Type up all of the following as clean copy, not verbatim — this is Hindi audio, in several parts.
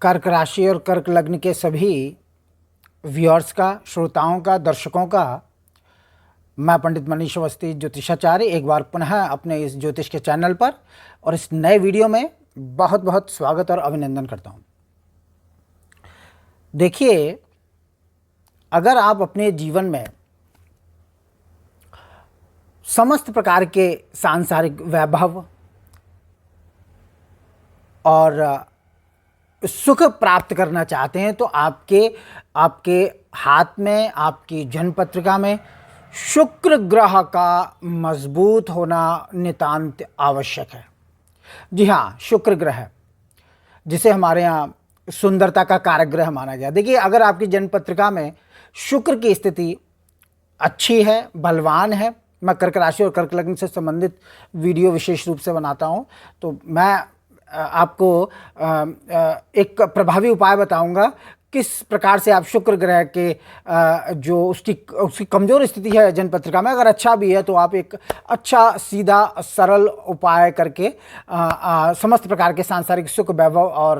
कर्क राशि और कर्क लग्न के सभी व्यूअर्स का, श्रोताओं का, दर्शकों का मैं पंडित मनीष अवस्थी ज्योतिषाचार्य एक बार पुनः अपने इस ज्योतिष के चैनल पर और इस नए वीडियो में बहुत बहुत स्वागत और अभिनंदन करता हूं। देखिए, अगर आप अपने जीवन में समस्त प्रकार के सांसारिक वैभव और सुख प्राप्त करना चाहते हैं तो आपके हाथ में, आपकी जन्म पत्रिका में शुक्र ग्रह का मजबूत होना नितांत आवश्यक है। जी हाँ, शुक्र ग्रह जिसे हमारे यहाँ सुंदरता का कारक ग्रह माना गया। देखिए, अगर आपकी जन्म पत्रिका में शुक्र की स्थिति अच्छी है, बलवान है, मैं कर्क राशि और कर्क लग्न से संबंधित वीडियो विशेष रूप से बनाता हूँ, तो मैं आपको एक प्रभावी उपाय बताऊंगा किस प्रकार से आप शुक्र ग्रह के जो उसकी कमज़ोर स्थिति है जन्म पत्रिका में, अगर अच्छा भी है तो आप एक अच्छा सीधा सरल उपाय करके समस्त प्रकार के सांसारिक सुख, वैभव और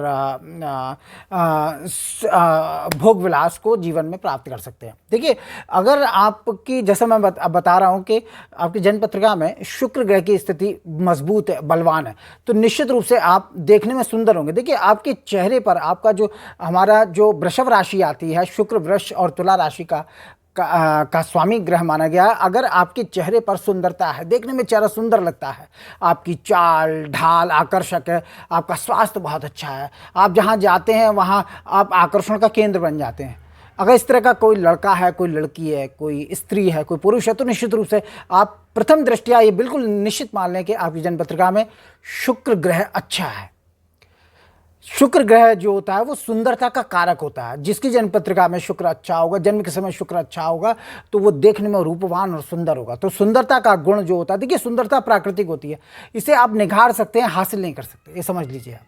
भोग विलास को जीवन में प्राप्त कर सकते हैं। देखिए, अगर आपकी, जैसे मैं बता रहा हूँ कि आपकी जन्म पत्रिका में शुक्र ग्रह की स्थिति मजबूत है, बलवान है, तो निश्चित रूप से आप देखने में सुंदर होंगे। देखिए, आपके चेहरे पर आपका हमारा जो वृषभ राशि आती है, शुक्र वृष और तुला राशि का स्वामी ग्रह माना गया। अगर आपके चेहरे पर सुंदरता है, देखने में चेहरा सुंदर लगता है, आपकी चाल ढाल आकर्षक है, आपका स्वास्थ्य बहुत अच्छा है, आप जहाँ जाते हैं वहाँ आप आकर्षण का केंद्र बन जाते हैं। अगर इस तरह का कोई लड़का है, कोई लड़की है, कोई स्त्री है, कोई पुरुष है, तो निश्चित रूप से आप प्रथम दृष्टया ये बिल्कुल निश्चित मान लें कि आपकी जन्म पत्रिका में शुक्र ग्रह अच्छा है। शुक्र ग्रह जो होता है वो सुंदरता का कारक होता है। जिसकी जन्म पत्रिका में शुक्र अच्छा होगा, जन्म के समय शुक्र अच्छा होगा, तो वो देखने में रूपवान और सुंदर होगा। तो सुंदरता का गुण जो होता है, देखिए, सुंदरता प्राकृतिक होती है, इसे आप निखार सकते हैं, हासिल नहीं कर सकते, ये समझ लीजिए आप।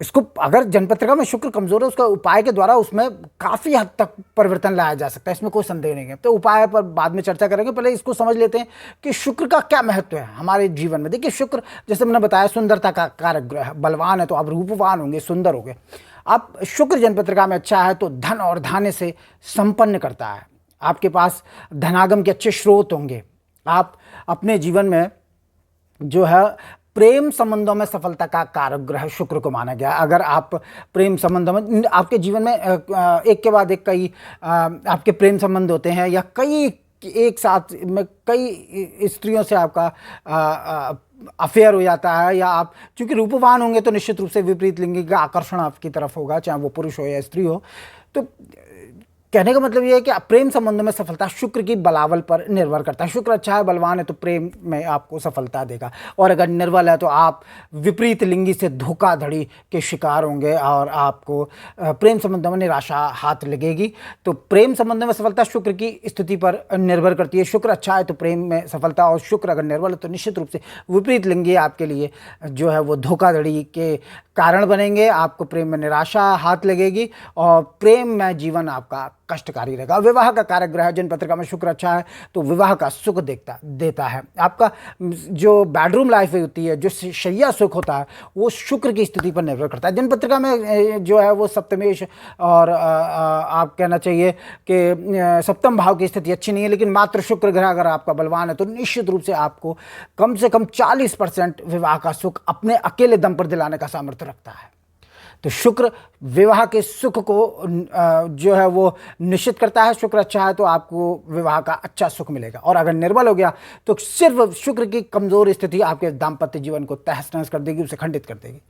इसको अगर जन्म पत्रिका में शुक्र कमजोर है, उसका उपाय के द्वारा उसमें काफी हद तक परिवर्तन लाया जा सकता है, इसमें कोई संदेह नहीं है। तो उपाय पर बाद में चर्चा करेंगे, पहले इसको समझ लेते हैं कि शुक्र का क्या महत्व है हमारे जीवन में। देखिए, शुक्र, जैसे मैंने बताया, सुंदरता का कारक ग्रह, बलवान है, तो आप रूपवान होंगे, सुंदर होंगे। आप शुक्र जन्म पत्रिका में अच्छा है तो धन और धान्य से संपन्न करता है, आपके पास धनागम के अच्छे स्रोत होंगे। आप अपने जीवन में जो है प्रेम संबंधों में सफलता का कारक ग्रह शुक्र को माना गया। अगर आप प्रेम संबंधों में, आपके जीवन में एक के बाद एक कई आपके प्रेम संबंध होते हैं, या कई एक साथ में कई स्त्रियों से आपका अफेयर हो जाता है, या आप चूंकि रूपवान होंगे तो निश्चित रूप से विपरीत लिंगी का आकर्षण आपकी तरफ होगा, चाहे वो पुरुष हो या स्त्री हो। तो कहने का मतलब ये है कि प्रेम संबंधों में सफलता शुक्र की बलावल पर निर्भर करता है। शुक्र अच्छा है, बलवान है, तो प्रेम में आपको सफलता देगा। और अगर निर्बल है तो आप विपरीत लिंगी से धोखाधड़ी के शिकार होंगे और आपको प्रेम संबंधों में निराशा हाथ लगेगी। तो प्रेम संबंधों में सफलता शुक्र की स्थिति पर निर्भर करती है। शुक्र अच्छा है तो प्रेम में सफलता, और शुक्र अगर निर्बल है तो निश्चित रूप से विपरीत लिंगी आपके लिए जो है वो धोखाधड़ी के कारण बनेंगे, आपको प्रेम में निराशा हाथ लगेगी और प्रेम में जीवन आपका कष्टकारी रहेगा। विवाह का कारक ग्रह जन्म पत्रिका में शुक्र अच्छा है तो विवाह का सुख देता है। आपका जो बेडरूम लाइफ होती है, जो शैया सुख होता है, वो शुक्र की स्थिति पर निर्भर करता है। जन्म पत्रिका में जो है वो सप्तमेश और आप कहना चाहिए कि सप्तम भाव की स्थिति अच्छी नहीं है, लेकिन मात्र शुक्र ग्रह अगर आपका बलवान है तो निश्चित रूप से आपको कम से कम 40% विवाह का सुख अपने अकेले दम पर दिलाने का सामर्थ्य रखता है। तो शुक्र विवाह के सुख को जो है वो निश्चित करता है। शुक्र अच्छा है तो आपको विवाह का अच्छा सुख मिलेगा, और अगर निर्बल हो गया तो सिर्फ शुक्र की कमजोर स्थिति आपके दाम्पत्य जीवन को तहस नहस कर देगी, उसे खंडित कर देगी।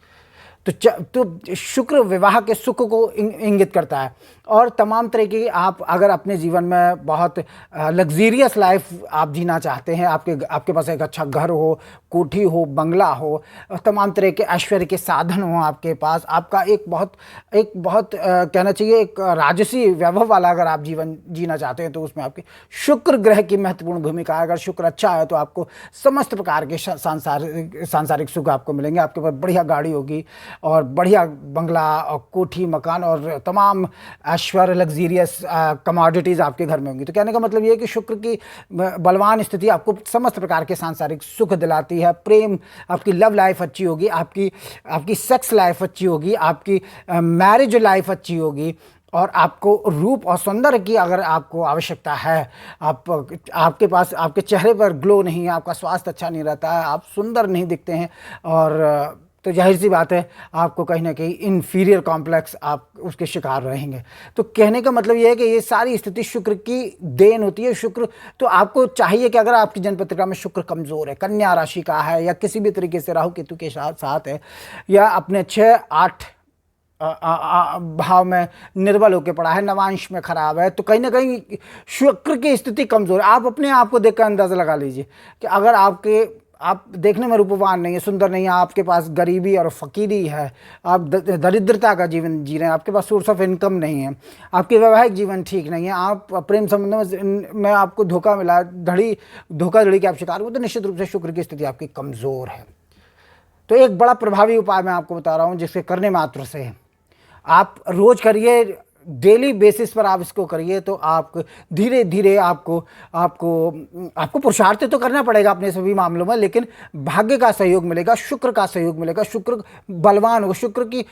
तो शुक्र विवाह के सुख को इंगित करता है। और तमाम तरह की, आप अगर अपने जीवन में बहुत लग्जीरियस लाइफ आप जीना चाहते हैं, आपके पास एक अच्छा घर हो, कोठी हो, बंगला हो, तमाम तरह के ऐश्वर्य के साधन हो आपके पास, आपका एक बहुत कहना चाहिए एक राजसी वैभव वाला अगर आप जीवन जीना चाहते हैं, तो उसमें आपके शुक्र ग्रह की महत्वपूर्ण भूमिका है। अगर शुक्र अच्छा है तो आपको समस्त प्रकार के सांसारिक सुख आपको मिलेंगे। आपके पास बढ़िया गाड़ी होगी, और बढ़िया बंगला और कोठी मकान और तमाम ऐश्वर्य लग्जीरियस कमोडिटीज़ आपके घर में होंगी। तो कहने का मतलब ये है कि शुक्र की बलवान स्थिति आपको समस्त प्रकार के सांसारिक सुख दिलाती है। प्रेम, आपकी लव लाइफ अच्छी होगी, आपकी सेक्स लाइफ अच्छी होगी, आपकी मैरिज लाइफ अच्छी होगी, और आपको रूप और सौंदर्य की अगर आपको आवश्यकता है, आपके पास आपके चेहरे पर ग्लो नहीं है, आपका स्वास्थ्य अच्छा नहीं रहता है, आप सुंदर नहीं दिखते हैं, और तो जाहिर सी बात है आपको कहीं ना कहीं इन्फीरियर कॉम्प्लेक्स आप उसके शिकार रहेंगे। तो कहने का मतलब ये है कि ये सारी स्थिति शुक्र की देन होती है। शुक्र तो आपको चाहिए कि अगर आपकी जन्म पत्रिका में शुक्र कमज़ोर है, कन्या राशि का है, या किसी भी तरीके से राहु केतु के साथ है, या अपने 6-8 भाव में निर्बल होकर पड़ा है, नवांश में खराब है, तो कहीं ना कहीं शुक्र की स्थिति कमज़ोर है। आप अपने आप को देखकर अंदाज़ा लगा लीजिए कि अगर आप देखने में रूपवान नहीं है, सुंदर नहीं है, आपके पास गरीबी और फकीरी है, आप दरिद्रता का जीवन जी रहे हैं, आपके पास सोर्स ऑफ इनकम नहीं है, आपके वैवाहिक जीवन ठीक नहीं है, आप प्रेम संबंध में आपको धोखा मिला, धोखाधड़ी के आप शिकार हो, तो निश्चित रूप से शुक्र की स्थिति आपकी कमज़ोर है। तो एक बड़ा प्रभावी उपाय मैं आपको बता रहा हूँ, जिसके करने मात्र से आप रोज करिए, डेली बेसिस पर आप इसको करिए, तो आप धीरे धीरे आपको पुरुषार्थ तो करना पड़ेगा अपने सभी मामलों में, लेकिन भाग्य का सहयोग मिलेगा, शुक्र का सहयोग मिलेगा, शुक्र बलवान होगा, शुक्र की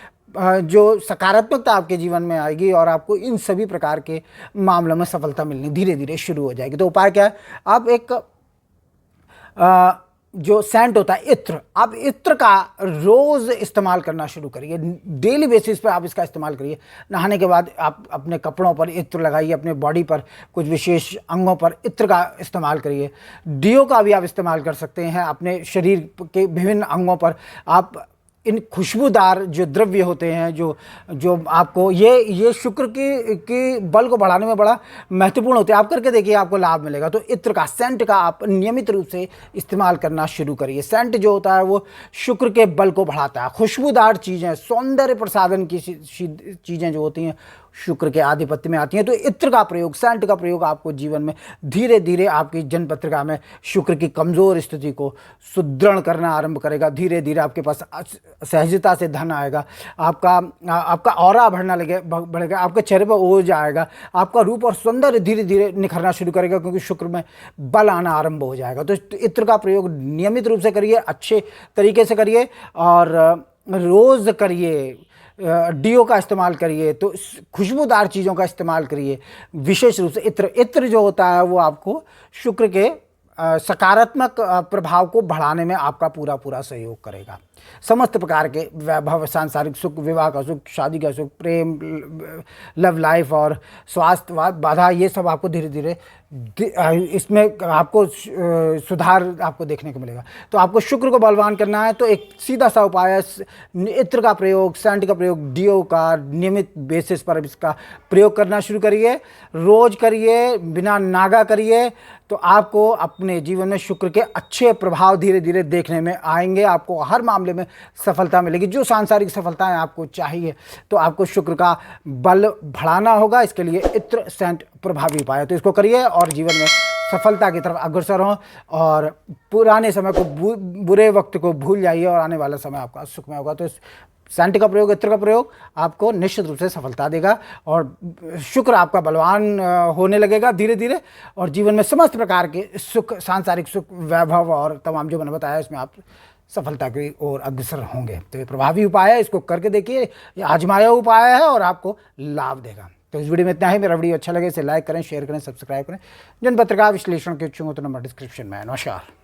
जो सकारात्मकता आपके जीवन में आएगी, और आपको इन सभी प्रकार के मामलों में सफलता मिलनी धीरे धीरे शुरू हो जाएगी। तो उपाय क्या है? आप एक जो सेंट होता है इत्र, आप इत्र का रोज़ इस्तेमाल करना शुरू करिए, डेली बेसिस पे आप इसका इस्तेमाल करिए। नहाने के बाद आप अपने कपड़ों पर इत्र लगाइए, अपने बॉडी पर कुछ विशेष अंगों पर इत्र का इस्तेमाल करिए। डीओ का भी आप इस्तेमाल कर सकते हैं, अपने शरीर के विभिन्न अंगों पर आप इन खुशबूदार जो द्रव्य होते हैं, जो आपको ये शुक्र की बल को बढ़ाने में बड़ा महत्वपूर्ण होते हैं। आप करके देखिए, आपको लाभ मिलेगा। तो इत्र का, सेंट का आप नियमित रूप से इस्तेमाल करना शुरू करिए। सेंट जो होता है वो शुक्र के बल को बढ़ाता है। खुशबूदार चीज़ें, सौंदर्य प्रसाधन की चीज़ें जो होती हैं शुक्र के आधिपत्य में आती हैं। तो इत्र का प्रयोग, सेंट का प्रयोग आपको जीवन में धीरे धीरे आपकी जन्म पत्रिका में शुक्र की कमज़ोर स्थिति को सुदृढ़ करना आरंभ करेगा। धीरे धीरे आपके पास सहजता से धन आएगा, आपका ऑरा बढ़ेगा, आपके चेहरे पर ओज आएगा, आपका रूप और सौंदर्य धीरे धीरे निखरना शुरू करेगा, क्योंकि शुक्र में बल आना आरंभ हो जाएगा। तो इत्र का प्रयोग नियमित रूप से करिए, अच्छे तरीके से करिए, और रोज़ करिए। डीओ का इस्तेमाल करिए, तो खुशबूदार चीज़ों का इस्तेमाल करिए, विशेष रूप से इत्र जो होता है वो आपको शुक्र के सकारात्मक प्रभाव को बढ़ाने में आपका पूरा सहयोग करेगा। समस्त प्रकार के वैभव, सांसारिक सुख, विवाह का सुख, शादी का सुख, प्रेम, लव लाइफ और स्वास्थ्य बाधा, ये सब आपको धीरे धीरे इसमें आपको सुधार आपको देखने को मिलेगा। तो आपको शुक्र को बलवान करना है, तो एक सीधा सा उपाय है, इत्र का प्रयोग, सेंट का प्रयोग, डीओ का नियमित बेसिस पर इसका प्रयोग करना शुरू करिए, रोज करिए, बिना नागा करिए। तो आपको अपने जीवन में शुक्र के अच्छे प्रभाव धीरे धीरे देखने में आएंगे। आपको हर मामले में सफलता मिलेगी। जो सांसारिक सफलताएं आपको चाहिए, तो आपको शुक्र का बल बढ़ाना होगा। इसके लिए इत्र, सेंट प्रभावी उपाय है, तो इसको करिए और जीवन में सफलता की तरफ अग्रसर हों, और पुराने समय को, बुरे वक्त को भूल जाइए, और आने वाला समय आपका सुखमय होगा। तो सेंट का प्रयोग, इत्र का प्रयोग आपको निश्चित रूप से सफलता देगा, और शुक्र आपका बलवान होने लगेगा धीरे धीरे, और जीवन में समस्त प्रकार के सुख, सांसारिक सुख, वैभव और तमाम जो मैंने बताया, इसमें आप सफलता की ओर अग्रसर होंगे। तो ये प्रभावी उपाय है, इसको करके देखिए। ये आजमाया उपाय है और आपको लाभ देगा। तो इस वीडियो में इतना ही। मेरा वीडियो अच्छा लगे इसे लाइक करें, शेयर करें, सब्सक्राइब करें। जन्म पत्रिका विश्लेषण के इच्छुक हो तो नंबर डिस्क्रिप्शन में है। नमस्कार।